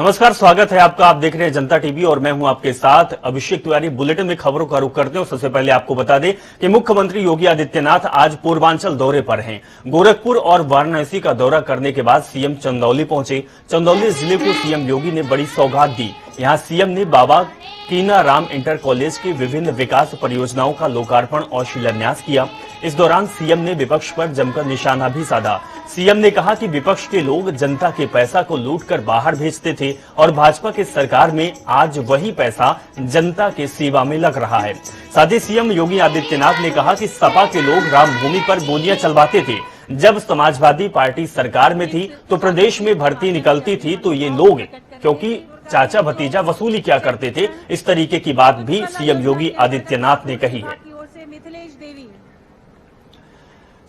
नमस्कार, स्वागत है आपका। आप देख रहे हैं जनता टीवी और मैं हूं आपके साथ अभिषेक तिवारी। बुलेटिन में खबरों का रुख करते हैं। सबसे पहले आपको बता दें कि मुख्यमंत्री योगी आदित्यनाथ आज पूर्वांचल दौरे पर हैं। गोरखपुर और वाराणसी का दौरा करने के बाद सीएम चंदौली पहुंचे। चंदौली जिले को सीएम योगी ने बड़ी सौगात दी। यहां सीएम ने बाबा कीनाराम इंटर कॉलेज की विभिन्न विकास परियोजनाओं का लोकार्पण और शिलान्यास किया। इस दौरान सीएम ने विपक्ष पर जमकर निशाना भी साधा। सीएम ने कहा कि विपक्ष के लोग जनता के पैसा को लूटकर बाहर भेजते थे और भाजपा की सरकार में आज वही पैसा जनता के सेवा में लग रहा है। साथ ही सीएम योगी आदित्यनाथ ने कहा कि सपा के लोग रामभूमि पर गोलियां चलवाते थे। जब समाजवादी पार्टी सरकार में थी तो प्रदेश में भर्ती निकलती थी तो ये लोग क्योंकि चाचा भतीजा वसूली क्या करते थे, इस तरीके की बात भी सीएम योगी आदित्यनाथ ने कही है।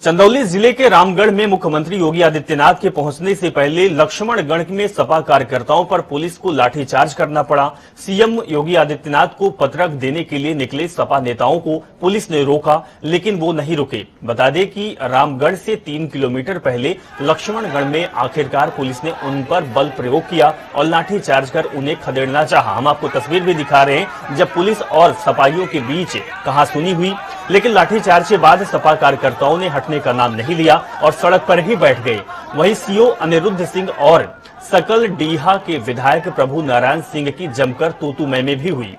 चंदौली जिले के रामगढ़ में मुख्यमंत्री योगी आदित्यनाथ के पहुंचने से पहले लक्ष्मणगढ़ में सपा कार्यकर्ताओं पर पुलिस को लाठीचार्ज करना पड़ा। सीएम योगी आदित्यनाथ को पत्रक देने के लिए निकले सपा नेताओं को पुलिस ने रोका, लेकिन वो नहीं रुके। बता दें कि रामगढ़ से 3 किलोमीटर पहले लक्ष्मणगढ़ में आखिरकार पुलिस ने उन पर बल प्रयोग किया और लाठीचार्ज कर उन्हें खदेड़ना चाहा। हम आपको तस्वीर भी दिखा रहे हैं जब पुलिस और सपाइयों के बीच कहासुनी हुई, लेकिन लाठीचार्ज के बाद सपा कार्यकर्ताओं ने हटने का नाम नहीं लिया और सड़क पर ही बैठ गए। वहीं सीओ अनिरुद्ध सिंह और सकल डीहा के विधायक प्रभु नारायण सिंह की जमकर तूतू मैमे भी हुई।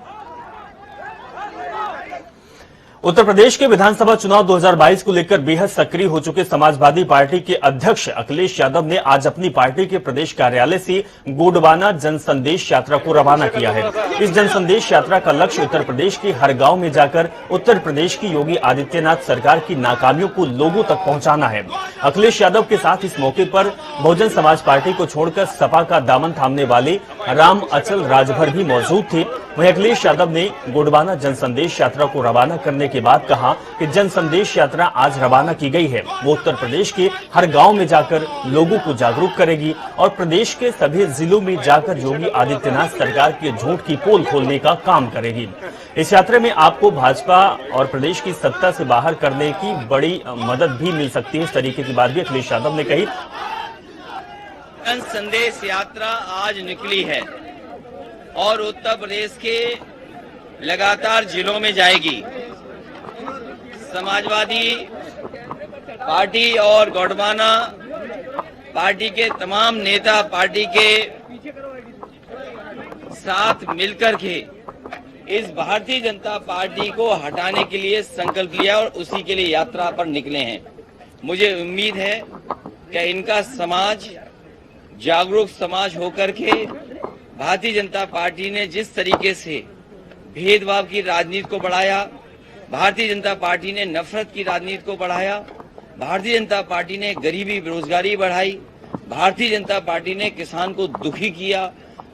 उत्तर प्रदेश के विधानसभा चुनाव 2022 को लेकर बेहद सक्रिय हो चुके समाजवादी पार्टी के अध्यक्ष अखिलेश यादव ने आज अपनी पार्टी के प्रदेश कार्यालय से गोंडवाना जनसंदेश यात्रा को रवाना किया है। इस जनसंदेश यात्रा का लक्ष्य उत्तर प्रदेश के हर गांव में जाकर उत्तर प्रदेश की योगी आदित्यनाथ सरकार की नाकामियों को लोगों तक पहुंचाना है। अखिलेश यादव के साथ इस मौके पर बहुजन समाज पार्टी को छोड़कर सपा का दामन थामने वाले राम अचल राजभर भी मौजूद थे। वहीं अखिलेश यादव ने गोंडवाना जनसंदेश यात्रा को रवाना करने के बाद कहा कि जनसंदेश यात्रा आज रवाना की गई है, वो उत्तर प्रदेश के हर गांव में जाकर लोगों को जागरूक करेगी और प्रदेश के सभी जिलों में जाकर योगी आदित्यनाथ सरकार के झूठ की पोल खोलने का काम करेगी। इस यात्रा में आपको भाजपा और प्रदेश की सत्ता से बाहर करने की बड़ी मदद भी मिल सकती है। इस तरीके की बात भी अखिलेश यादव ने कही। जनसंदेश यात्रा आज निकली है और उत्तर प्रदेश के लगातार जिलों में जाएगी। समाजवादी पार्टी और गोंडवाना पार्टी के तमाम नेता पार्टी के साथ मिलकर के इस भारतीय जनता पार्टी को हटाने के लिए संकल्प लिया और उसी के लिए यात्रा पर निकले हैं। मुझे उम्मीद है कि इनका समाज जागरूक समाज होकर के भारतीय जनता पार्टी ने जिस तरीके से भेदभाव की राजनीति को बढ़ाया, भारतीय जनता पार्टी ने नफरत की राजनीति को बढ़ाया, भारतीय जनता पार्टी ने गरीबी बेरोजगारी बढ़ाई, भारतीय जनता पार्टी ने किसान को दुखी किया,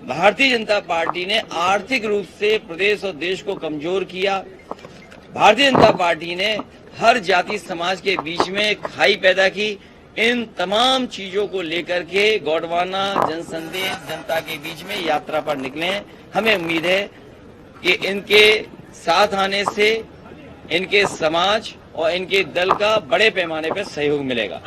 भारतीय जनता पार्टी ने आर्थिक रूप से प्रदेश और देश को कमजोर किया, भारतीय जनता पार्टी ने हर जाति समाज के बीच में खाई पैदा की। इन तमाम चीजों को लेकर के गोंडवाना जनसंदेश जनता के बीच में यात्रा पर निकले हैं। हमें उम्मीद है कि इनके साथ आने से इनके समाज और इनके दल का बड़े पैमाने पर सहयोग मिलेगा।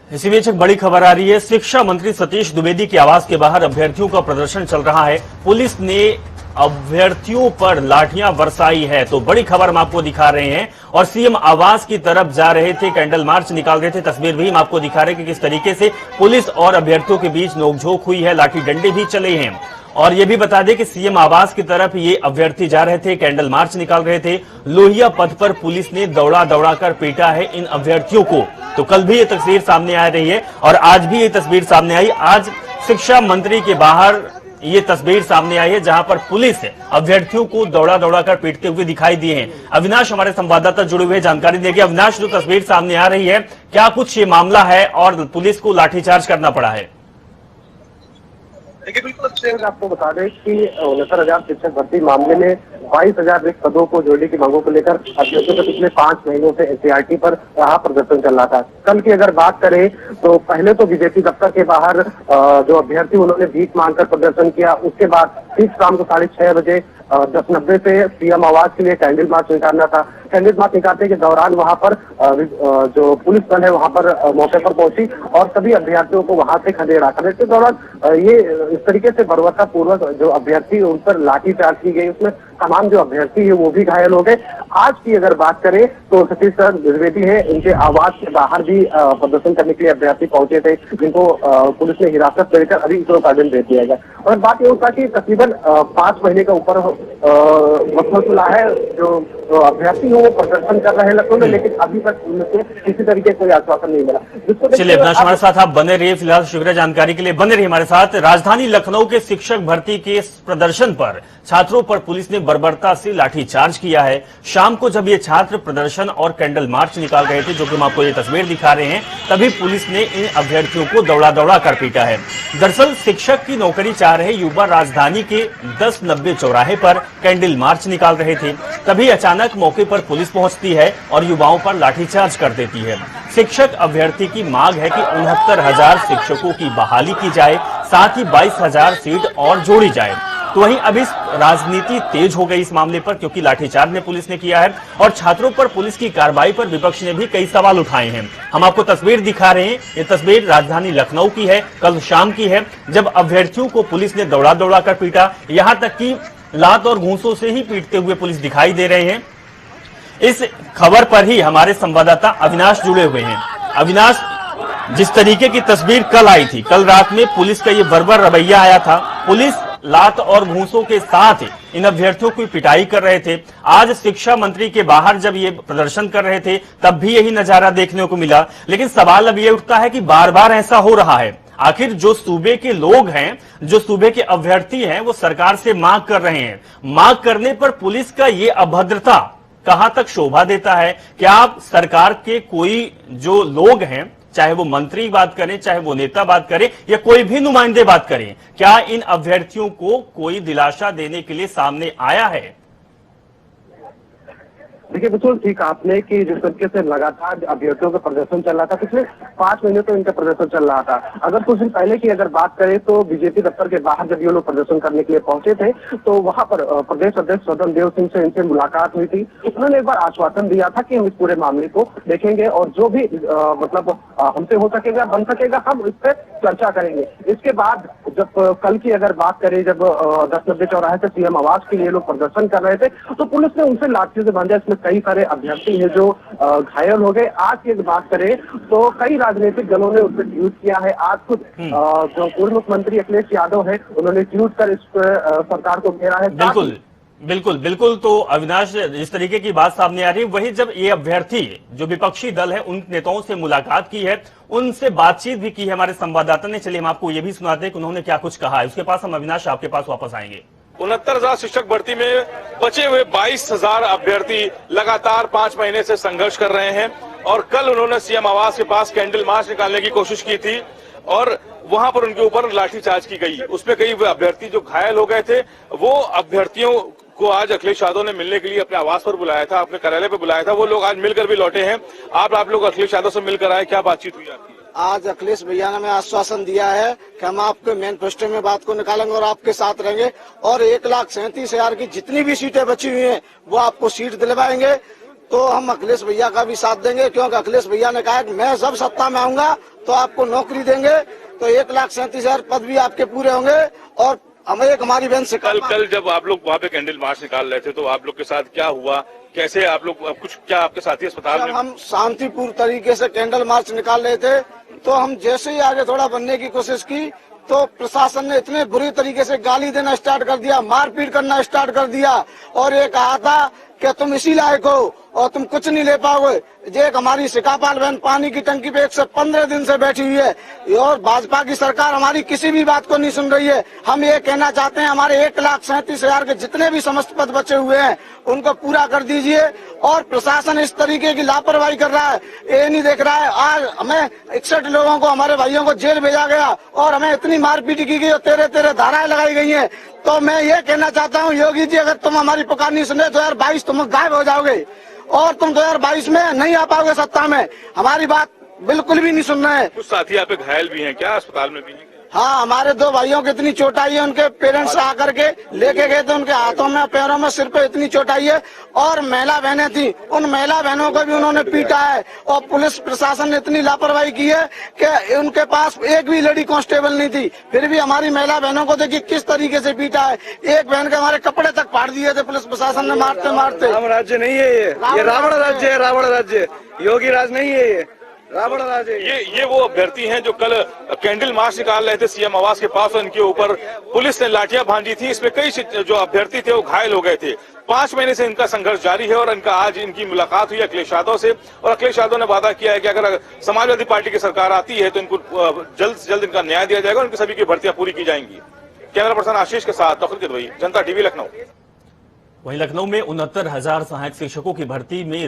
इसी बीच एक बड़ी खबर आ रही है। शिक्षा मंत्री सतीश द्विवेदी के आवास के बाहर अभ्यर्थियों का प्रदर्शन चल रहा है। पुलिस ने अभ्यर्थियों पर लाठियां बरसाई है। तो बड़ी खबर हम आपको दिखा रहे हैं और सीएम आवास की तरफ जा रहे थे, कैंडल मार्च निकाल रहे थे। तस्वीर भी हम आपको दिखा रहे हैं कि किस तरीके से पुलिस और अभ्यर्थियों के बीच नोकझोंक हुई है, लाठी डंडे भी चले हैं। और ये भी बता दें कि सीएम आवास की तरफ ये अभ्यर्थी जा रहे थे, कैंडल मार्च निकाल रहे थे। लोहिया पथ पर पुलिस ने दौड़ा दौड़ा कर पीटा है इन अभ्यर्थियों को। तो कल भी ये तस्वीर सामने आ रही है और आज भी ये तस्वीर सामने आई। आज शिक्षा मंत्री के बाहर ये तस्वीर सामने आई है जहां पर पुलिस अभ्यर्थियों को दौड़ा दौड़ा कर पीटते हुए दिखाई दिए हैं। अविनाश हमारे संवाददाता जुड़े हुए जानकारी देंगे। अविनाश, जो तस्वीर सामने आ रही है, क्या कुछ ये मामला है और पुलिस को लाठीचार्ज करना पड़ा है? देखिए, बिल्कुल आपको बता दें कि 69,000 शिक्षक भर्ती मामले में 22,000 रिक्त पदों को जोड़ने की मांगों को लेकर अभ्यर्थियों का पिछले 5 महीनों से एससीईआरटी पर रहा प्रदर्शन चल रहा था। कल की अगर बात करें तो पहले तो बीजेपी दफ्तर के बाहर जो अभ्यर्थी उन्होंने भीख मांगकर प्रदर्शन किया, उसके बाद ठीक शाम को 6:30 बजे 10:90 से सीएम आवास के लिए कैंडल मार्च निकालना था। कैंडल मार्च निकालने के दौरान वहां पर जो पुलिस बल है वहां पर मौके पर पहुंची और सभी अभ्यर्थियों को वहां से खदेड़ा। खदेड़ के दौरान ये इस तरीके से बर्बरतापूर्वक जो अभ्यर्थी उन पर लाठीचार्ज की गई, उसमें तमाम जो अभ्यर्थी है वो भी घायल हो गए। आज की अगर बात करें तो सतीश सर द्विवेदी है, इनके आवास के बाहर भी प्रदर्शन करने के लिए अभ्यर्थी पहुंचे थे, जिनको पुलिस ने हिरासत में लेकर अभी इसरो गार्डन दे दिया गया। और बात ये होता कि तकरीबन 5 महीने का ऊपर वक्त खुला है, जो अभ्यर्थी हो वो प्रदर्शन कर रहे हैं लखनऊ में, लेकिन अभी तक उनसे किसी तरीके कोई आश्वासन नहीं मिला। चलिए अविनाश हमारे साथ आप बने रहिए, फिलहाल शुक्रिया जानकारी के लिए, बने रहिए हमारे साथ। राजधानी लखनऊ के शिक्षक भर्ती के इस प्रदर्शन पर छात्रों पर पुलिस ने बर्बरता से लाठीचार्ज किया है। शाम को जब ये छात्र प्रदर्शन और कैंडल मार्च निकाल रहे थे, जो कि हम आपको ये तस्वीर दिखा रहे हैं, तभी पुलिस ने इन अभ्यर्थियों को दौड़ा दौड़ा कर पीटा है। दरअसल शिक्षक की नौकरी चाह रहे युवा राजधानी के 1090 चौराहे पर कैंडल मार्च निकाल रहे थे, तभी अचानक मौके पर पुलिस पहुंचती है और युवाओं पर लाठीचार्ज कर देती है। शिक्षक अभ्यर्थी की मांग है कि 69,000 शिक्षकों की बहाली की जाए, साथ ही 22,000 सीट और जोड़ी जाए। तो वहीं अभी राजनीति तेज हो गई इस मामले पर, क्योंकि लाठीचार्ज ने पुलिस ने किया है और छात्रों पर पुलिस की कार्रवाई पर विपक्ष ने भी कई सवाल उठाए हैं। हम आपको तस्वीर दिखा रहे हैं, ये तस्वीर राजधानी लखनऊ की है, कल शाम की है, जब अभ्यर्थियों को पुलिस ने दौड़ा दौड़ा कर पीटा, यहां तक कि लात और घूंसों से ही पीटते हुए पुलिस दिखाई दे रहे हैं। इस खबर पर ही हमारे संवाददाता अविनाश जुड़े हुए हैं। अविनाश, जिस तरीके की तस्वीर कल आई थी, कल रात में पुलिस का ये बर्बर रवैया आया था, पुलिस लात और घूंसों के साथ इन अभ्यर्थियों की पिटाई कर रहे थे। आज शिक्षा मंत्री के बाहर जब ये प्रदर्शन कर रहे थे, तब भी यही नजारा देखने को मिला। लेकिन सवाल अब ये उठता है कि बार बार ऐसा हो रहा है, आखिर जो सूबे के लोग हैं, जो सूबे के अभ्यर्थी हैं, वो सरकार से मांग कर रहे हैं। मांग करने पर पुलिस का ये अभद्रता कहां तक शोभा देता है? क्या आप सरकार के कोई जो लोग हैं, चाहे वो मंत्री बात करें, चाहे वो नेता बात करें, या कोई भी नुमाइंदे बात करें, क्या इन अभ्यर्थियों को कोई दिलासा देने के लिए सामने आया है? देखिए बिल्कुल ठीक आपने कि जिस तरीके से लगातार अभ्यर्थियों का प्रदर्शन चल रहा था, पिछले 5 महीने तो इनका प्रदर्शन चल रहा था। अगर कुछ दिन पहले की अगर बात करें तो बीजेपी दफ्तर के बाहर जब ये लोग प्रदर्शन करने के लिए पहुंचे थे, तो वहां पर प्रदेश अध्यक्ष स्वतंत्र देव सिंह से इनसे मुलाकात हुई थी। उन्होंने एक बार आश्वासन दिया था कि हम इस पूरे मामले को देखेंगे और जो भी मतलब हमसे हो सकेगा, बन सकेगा, हम इस पर चर्चा करेंगे। इसके बाद जब कल की अगर बात करें, जब 1090 चौराहे से सीएम आवास के लिए लोग प्रदर्शन कर रहे थे, तो पुलिस ने उनसे लाठी से बांधा। इसमें कई सारे अभ्यर्थी हैं जो घायल हो गए। आज की बात करें तो कई राजनीतिक दलों ने उस पर ट्वीट किया है। आज खुद जो पूर्व मुख्यमंत्री अखिलेश यादव है, उन्होंने ट्वीट कर इस पर सरकार को घेरा है। बिल्कुल बिल्कुल बिल्कुल। तो अविनाश, जिस तरीके की बात सामने आ रही है, वही जब ये अभ्यर्थी जो विपक्षी दल है, उन नेताओं से मुलाकात की है, उनसे बातचीत भी की है हमारे संवाददाता ने। चलिए हम आपको ये भी सुनाते हैं कि उन्होंने क्या कुछ कहा है। उसके पास हम अविनाश आपके पास वापस आएंगे। 69,000 शिक्षक भर्ती में बचे हुए 22,000 अभ्यर्थी लगातार 5 महीने से संघर्ष कर रहे हैं और कल उन्होंने सीएम आवास के पास कैंडल मार्च निकालने की कोशिश की थी और वहां पर उनके ऊपर लाठीचार्ज की गई। उसमें कई अभ्यर्थी जो घायल हो गए थे, वो अभ्यर्थियों को आज अखिलेश यादव ने मिलने के लिए अपने आवास पर बुलाया था, अपने कार्यालय पर बुलाया था। वो लोग आज मिलकर भी लौटे हैं। आप लोग अखिलेश यादव से मिलकर आए, क्या बातचीत हुई आपकी? आज अखिलेश भैया ने हमें आश्वासन दिया है कि हम आपके मैनिफेस्टो में बात को निकालेंगे और आपके साथ रहेंगे और 1,37,000 की जितनी भी सीटें बची हुई हैं वो आपको सीट दिलवाएंगे। तो हम अखिलेश भैया का भी साथ देंगे, क्योंकि अखिलेश भैया ने कहा कि मैं जब सत्ता में आऊंगा तो आपको नौकरी देंगे। तो 1,37,000 पद भी आपके पूरे होंगे और हमें एक हमारी बहन से कल जब आप लोग वहाँ पे कैंडल मार्च निकाल रहे थे, तो आप लोग के साथ क्या हुआ? कैसे आप लोग कुछ, क्या आपके साथी अस्पताल में? हम शांतिपूर्ण तरीके से कैंडल मार्च निकाल रहे थे, तो हम जैसे ही आगे थोड़ा बनने की कोशिश की तो प्रशासन ने इतने बुरी तरीके से गाली देना स्टार्ट कर दिया, मारपीट करना स्टार्ट कर दिया और ये कहा था कि तुम इसी लायक हो और तुम कुछ नहीं ले पाओगे। ये एक हमारी शिकापाल बहन पानी की टंकी पे 115 दिन से बैठी हुई है और भाजपा की सरकार हमारी किसी भी बात को नहीं सुन रही है। हम ये कहना चाहते हैं हमारे 1,37,000 के जितने भी समस्त पद बचे हुए हैं उनको पूरा कर दीजिए। और प्रशासन इस तरीके की लापरवाही कर रहा है, ये नहीं देख रहा है। आज हमें 61 लोगों को, हमारे भाइयों को जेल भेजा गया और हमें इतनी मारपीट की गई और तेरे धाराएं लगाई गई हैं। तो मैं ये कहना चाहता हूँ योगी जी, अगर तुम हमारी पुकार नहीं सुने 2022 तुम गायब हो जाओगे और तुम 2022 में नहीं आ पाओगे सत्ता में। हमारी बात बिल्कुल भी नहीं सुन रहे हैं। कुछ साथी यहाँ पे घायल भी हैं क्या, अस्पताल में भी हैं? हाँ, हमारे 2 भाइयों को इतनी चोट आई है, उनके पेरेंट्स आकर के लेके गए थे, उनके हाथों में, पैरों में, सिर पे इतनी चोट आई है। और महिला बहनें थी, उन महिला बहनों को भी उन्होंने पीटा है और पुलिस प्रशासन ने इतनी लापरवाही की है कि उनके पास एक भी लेडी कांस्टेबल नहीं थी, फिर भी हमारी महिला बहनों को देखिए किस तरीके से पीटा है। एक बहन के हमारे कपड़े तक फाड़ दिए थे पुलिस प्रशासन ने मारते मारते। राम राज्य नहीं है ये रावण राज्य है, रावण राज्य, योगी राज नहीं है ये, रावण राज है। ये वो अभ्यर्थी हैं जो कल कैंडल मार्च निकाल रहे थे सीएम आवास के पास और इनके ऊपर पुलिस ने लाठियां भांजी थी। इसमें कई जो अभ्यर्थी थे वो घायल हो गए थे। 5 महीने से इनका संघर्ष जारी है और इनका आज इनकी मुलाकात हुई अखिलेश यादव से और अखिलेश यादव ने वादा किया है कि अगर समाजवादी पार्टी की सरकार आती है तो इनको जल्द से जल्द इनका न्याय दिया जाएगा और इनकी सभी की भर्तियां पूरी की जाएंगी। कैमरा पर्सन आशीष के साथ तौफीक किदवई, जनता टीवी, लखनऊ। वहीं लखनऊ में 69,000 सहायक शिक्षकों की भर्ती में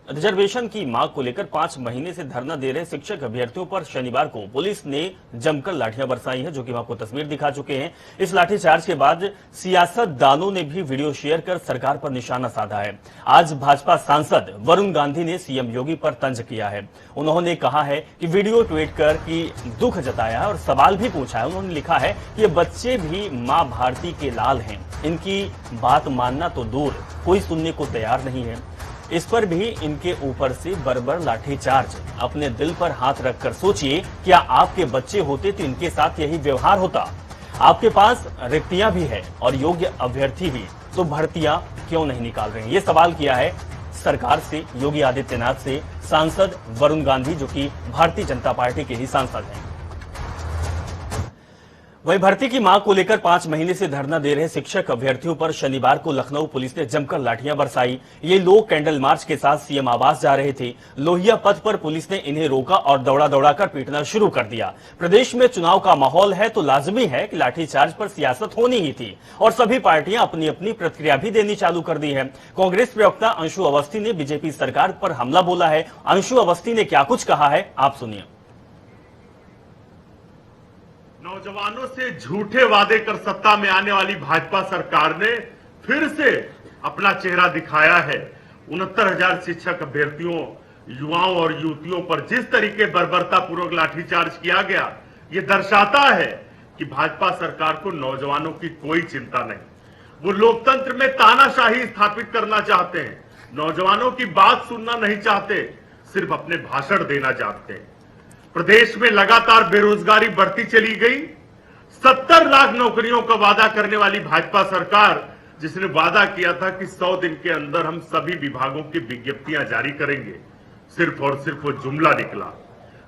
रिजर्वेशन की मांग को लेकर 5 महीने से धरना दे रहे शिक्षक अभ्यर्थियों पर शनिवार को पुलिस ने जमकर लाठियां बरसाई हैं, जो कि आपको तस्वीर दिखा चुके हैं। इस लाठीचार्ज के बाद सियासतदानों ने भी वीडियो शेयर कर सरकार पर निशाना साधा है। आज भाजपा सांसद वरुण गांधी ने सीएम योगी पर तंज किया है। उन्होंने कहा है कि वीडियो ट्वीट कर कि दुख जताया है और सवाल भी पूछा है। उन्होंने लिखा है कि ये बच्चे भी मां भारती के लाल हैं, इनकी बात मानना तो दूर, कोई सुनने को तैयार नहीं है। इस पर भी इनके ऊपर से बर्बर लाठीचार्ज। अपने दिल पर हाथ रखकर सोचिए, क्या आपके बच्चे होते तो इनके साथ यही व्यवहार होता? आपके पास रिक्तियां भी है और योग्य अभ्यर्थी भी, तो भर्तियां क्यों नहीं निकाल रहे हैं? ये सवाल किया है सरकार से, योगी आदित्यनाथ से, सांसद वरुण गांधी, जो कि भारतीय जनता पार्टी के ही सांसद हैं। वहीं भर्ती की मांग को लेकर 5 महीने से धरना दे रहे शिक्षक अभ्यर्थियों पर शनिवार को लखनऊ पुलिस ने जमकर लाठियां बरसाई। ये लोग कैंडल मार्च के साथ सीएम आवास जा रहे थे। लोहिया पथ पर पुलिस ने इन्हें रोका और दौड़ा कर पीटना शुरू कर दिया। प्रदेश में चुनाव का माहौल है तो लाजमी है कि लाठीचार्ज पर सियासत होनी ही थी और सभी पार्टियां अपनी अपनी प्रतिक्रिया भी देनी चालू कर दी है। कांग्रेस प्रवक्ता अंशु अवस्थी ने बीजेपी सरकार पर हमला बोला है। अंशु अवस्थी ने क्या कुछ कहा है, आप सुनिए। नौजवानों से झूठे वादे कर सत्ता में आने वाली भाजपा सरकार ने फिर से अपना चेहरा दिखाया है। 69,000 शिक्षक अभ्यर्थियों, युवाओं और युवतियों पर जिस तरीके बर्बरता पूर्वक लाठीचार्ज किया गया, ये दर्शाता है कि भाजपा सरकार को नौजवानों की कोई चिंता नहीं। वो लोकतंत्र में तानाशाही स्थापित करना चाहते हैं, नौजवानों की बात सुनना नहीं चाहते, सिर्फ अपने भाषण देना चाहते हैं। प्रदेश में लगातार बेरोजगारी बढ़ती चली गई। 70 लाख नौकरियों का वादा करने वाली भाजपा सरकार, जिसने वादा किया था कि 100 दिन के अंदर हम सभी विभागों की विज्ञप्तियां जारी करेंगे, सिर्फ और सिर्फ वो जुमला निकला।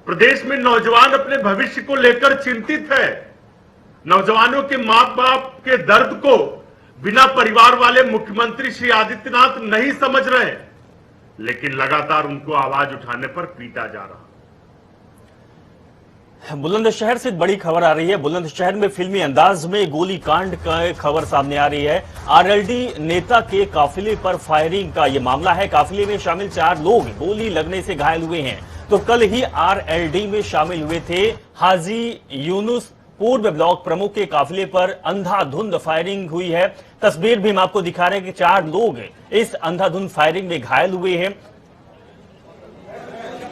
प्रदेश में नौजवान अपने भविष्य को लेकर चिंतित है। नौजवानों के मां बाप के दर्द को बिना परिवार वाले मुख्यमंत्री श्री आदित्यनाथ नहीं समझ रहे, लेकिन लगातार उनको आवाज उठाने पर पीटा जा रहा। बुलंदशहर से बड़ी खबर आ रही है। बुलंदशहर में फिल्मी अंदाज में गोली कांड का खबर सामने आ रही है। आरएलडी नेता के काफिले पर फायरिंग का यह मामला है। काफिले में शामिल 4 लोग गोली लगने से घायल हुए हैं। तो कल ही आरएलडी में शामिल हुए थे हाजी यूनुस पूर्व ब्लॉक प्रमुख के काफिले पर अंधाधुंध फायरिंग हुई है। तस्वीर भी हम आपको दिखा रहे हैं कि 4 लोग इस अंधाधुंध फायरिंग में घायल हुए हैं।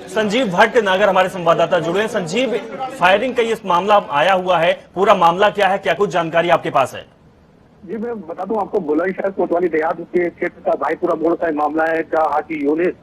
संजीव भट्ट नागर हमारे संवाददाता जुड़े हैं। संजीव, फायरिंग का ये मामला आया हुआ है, पूरा मामला क्या है, क्या कुछ जानकारी आपके पास है? जी मैं बता दूं आपको, बुलंदशहर कोतवाली देहात के क्षेत्र का भाईपुरा मोड़ का मामला है, जहाँ हाजी यूनुस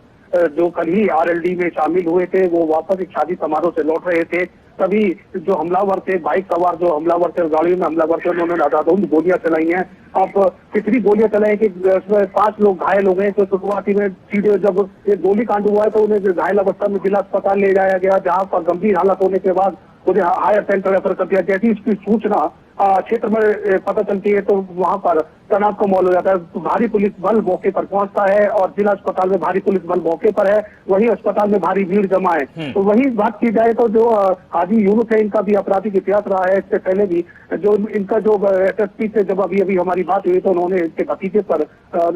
जो कल ही आरएलडी में शामिल हुए थे, वो वापस एक शादी समारोह से लौट रहे थे। तभी जो हमलावर थे, बाइक सवार जो हमलावर थे, गाड़ियों में हमलावर थे, उन्होंने अंधाधुंध गोलियां चलाई हैं। अब कितनी गोलियां चलाई कि उसमें 5 लोग घायल हो गए। तो शुरुआती में सीधे जब ये गोली कांड हुआ है तो उन्हें घायल अवस्था में जिला अस्पताल ले जाया गया, जहाँ पर गंभीर हालत होने के बाद उन्हें हायर सेंटर रेफर कर दिया। जैसी इसकी सूचना क्षेत्र में पता चलती है तो वहां पर तनाव का माहौल हो जाता है। तो भारी पुलिस बल मौके पर पहुंचता है और जिला अस्पताल में भारी पुलिस बल मौके पर है, वहीं अस्पताल में भारी भीड़ जमा है। तो वही बात की जाए तो जो हाजी यूनुस है, इनका भी आपराधिक इतिहास रहा है। इससे पहले भी जो इनका जो एसएसपी से जब अभी हमारी बात हुई तो उन्होंने इसके भतीजे पर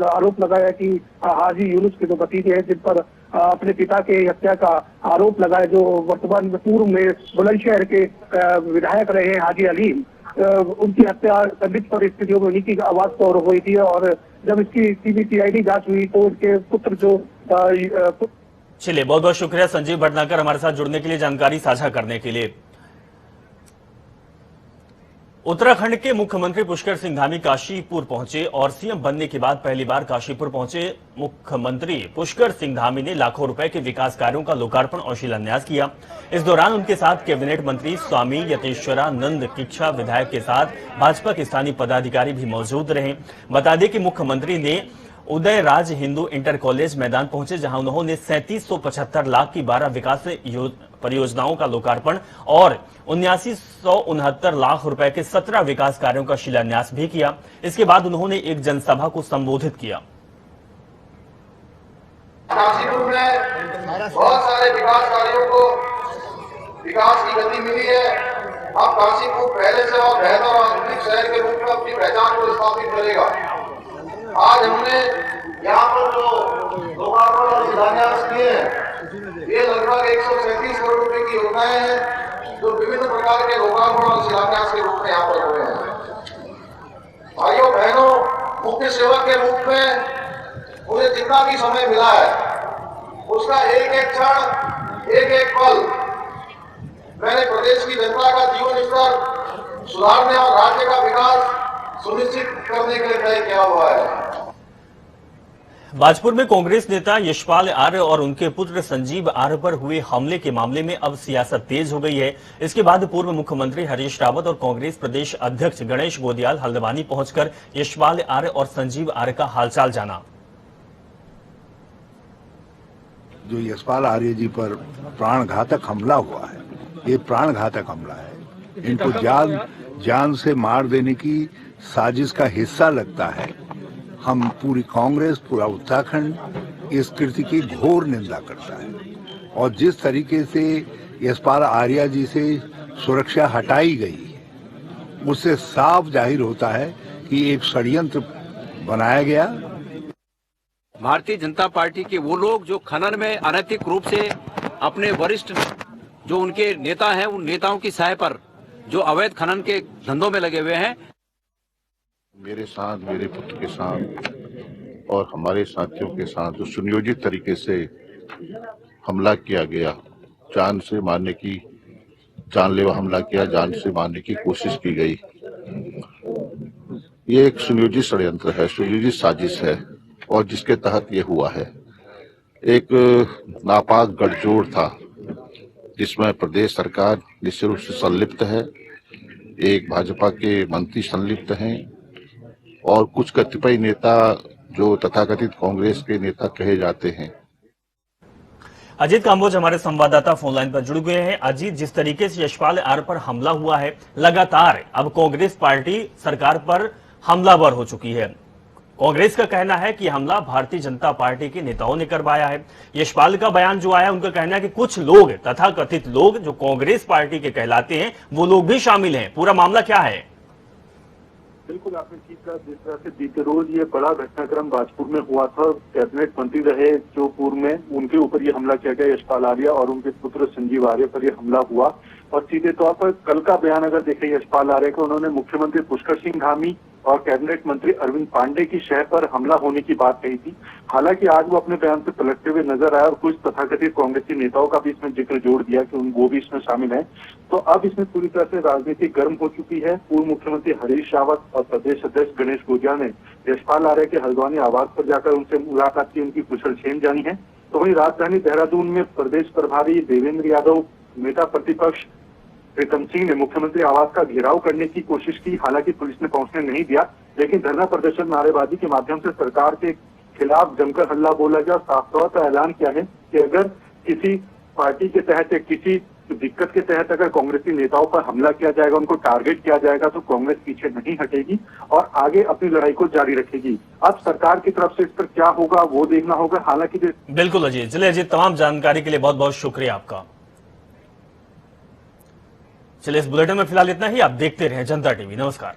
आरोप लगाया कि हाजी यूनुस के जो भतीजे हैं जिन पर अपने पिता के हत्या का आरोप लगाया, जो वर्तमान में पूर्व में बुलंदशहर के विधायक रहे हैं हाजी अलीम, उनकी हत्या संदिग्ध परिस्थितियों में उन्हीं की आवाज पर हुई थी। और जब इसकी सीबीसीआईडी जांच हुई तो उनके पुत्र जो चलिए, बहुत बहुत शुक्रिया संजीव भटनागर हमारे साथ जुड़ने के लिए, जानकारी साझा करने के लिए। उत्तराखंड के मुख्यमंत्री पुष्कर सिंह धामी काशीपुर पहुंचे और सीएम बनने के बाद पहली बार काशीपुर पहुंचे मुख्यमंत्री पुष्कर सिंह धामी ने लाखों रुपए के विकास कार्यों का लोकार्पण और शिलान्यास किया। इस दौरान उनके साथ कैबिनेट मंत्री स्वामी यतेश्वरानंद किच्छा विधायक के साथ भाजपा के स्थानीय पदाधिकारी भी मौजूद रहे। बता दें कि मुख्यमंत्री ने उदय राज हिंदू इंटर कॉलेज मैदान पहुंचे, जहां उन्होंने 3775 लाख की 12 विकास परियोजनाओं का लोकार्पण और 7969 लाख रुपए के 17 विकास कार्यों का शिलान्यास भी किया। इसके बाद उन्होंने एक जनसभा को संबोधित किया। काशीपुर में बहुत सारे विकास कार्यों को विकास की गति मिली है। अब काशीपुर पहले से और बेहतर और आधुनिक शहर के रूप में अपनी पहचान को स्थापित करेगा। आज हमने यहाँ पर जो लोकार्पण और शिलान्यास किए हैं, ये लगभग 137 करोड़ रुपए की योजनाएं हैं जो विभिन्न प्रकार के लोकार्पण और शिलान्यास के रूप में यहाँ पर हुए हैं। भाइयों बहनों, मुख्य सेवक के रूप में मुझे जितना भी समय मिला है उसका एक एक क्षण, एक एक पल मैंने प्रदेश की जनता का जीवन स्तर सुधारने और राज्य का विकास सुनिश्चित करने के लिए तय किया हुआ है। बाजपुर में कांग्रेस नेता यशपाल आर्य और उनके पुत्र संजीव आर्य पर हुए हमले के मामले में अब सियासत तेज हो गई है। इसके बाद पूर्व मुख्यमंत्री हरीश रावत और कांग्रेस प्रदेश अध्यक्ष गणेश गोदियाल हल्द्वानी पहुंचकर यशपाल आर्य और संजीव आर्य का हालचाल जाना। जो यशपाल आर्य जी पर प्राणघातक हमला हुआ है, ये प्राणघातक हमला है। इनको जान से मार देने की साजिश का हिस्सा लगता है। हम पूरी कांग्रेस, पूरा उत्तराखंड इस कृत्य की घोर निंदा करता है। और जिस तरीके से यशपाल आर्य जी से सुरक्षा हटाई गई है, उससे साफ जाहिर होता है कि एक षड्यंत्र बनाया गया। भारतीय जनता पार्टी के वो लोग जो खनन में अनैतिक रूप से अपने वरिष्ठ जो उनके नेता हैं, उन नेताओं की सहाय पर जो अवैध खनन के धंधों में लगे हुए हैं, मेरे साथ, मेरे पुत्र के साथ और हमारे साथियों के साथ जो सुनियोजित तरीके से हमला किया गया, जानलेवा हमला किया, जान से मारने की कोशिश की गई, ये एक सुनियोजित षड्यंत्र है, सुनियोजित साजिश है और जिसके तहत ये हुआ है। एक नापाक गठजोड़ था जिसमें प्रदेश सरकार निश्चित रूप से संलिप्त है, एक भाजपा के मंत्री संलिप्त हैं और कुछ कतिपय नेता जो तथाकथित कांग्रेस के नेता कहे जाते हैं। अजीत काम्बोज हमारे संवाददाता फोन लाइन पर जुड़ गए हैं। अजीत, जिस तरीके से यशपाल आर्य पर हमला हुआ है, लगातार अब कांग्रेस पार्टी सरकार पर हमलावर हो चुकी है। कांग्रेस का कहना है कि हमला भारतीय जनता पार्टी के नेताओं ने करवाया है। यशपाल का बयान जो आया, उनका कहना है कि कुछ लोग, तथाकथित लोग जो कांग्रेस पार्टी के कहलाते हैं, वो लोग भी शामिल हैं। पूरा मामला क्या है? बिल्कुल आपने ठीक कहा। जिस तरह से बीते रोज ये बड़ा घटनाक्रम बाजपुर में हुआ था, कैबिनेट मंत्री रहे जो पूर्व में, उनके ऊपर ये हमला किया गया, यशपाल आर्य और उनके पुत्र संजीव आर्य पर ये हमला हुआ। और सीधे तौर पर कल का बयान अगर देखें यशपाल आर्य का, उन्होंने मुख्यमंत्री पुष्कर सिंह धामी और कैबिनेट मंत्री अरविंद पांडे की शहर पर हमला होने की बात कही थी। हालांकि आज वो अपने बयान से पलटते हुए नजर आया और कुछ तथाकथित कांग्रेसी नेताओं का भी इसमें जिक्र जोड़ दिया कि वो भी इसमें शामिल हैं। तो अब इसमें पूरी तरह से राजनीति गर्म हो चुकी है। पूर्व मुख्यमंत्री हरीश रावत और प्रदेश अध्यक्ष गणेश गोदियाल ने यशपाल आर्य के हल्द्वानी आवास पर जाकर उनसे मुलाकात की, उनकी कुशलक्षेम जानी है। तो वहीं राजधानी देहरादून में प्रदेश प्रभारी देवेंद्र यादव, नेता प्रतिपक्ष प्रीतम सिंह ने मुख्यमंत्री आवास का घेराव करने की कोशिश की। हालांकि पुलिस ने पहुंचने नहीं दिया, लेकिन धरना प्रदर्शन, नारेबाजी के माध्यम से सरकार के खिलाफ जमकर हल्ला बोला गया। साफ तौर पर ऐलान किया है कि अगर किसी पार्टी के तहत किसी दिक्कत के तहत अगर कांग्रेसी नेताओं पर हमला किया जाएगा, उनको टारगेट किया जाएगा, तो कांग्रेस पीछे नहीं हटेगी और आगे अपनी लड़ाई को जारी रखेगी। अब सरकार की तरफ से इस पर क्या होगा वो देखना होगा। हालांकि बिल्कुल अजीत, चलिए अजीत, तमाम जानकारी के लिए बहुत बहुत शुक्रिया आपका। चलिए इस बुलेटिन में फिलहाल इतना ही। आप देखते रहें जनता टीवी। नमस्कार।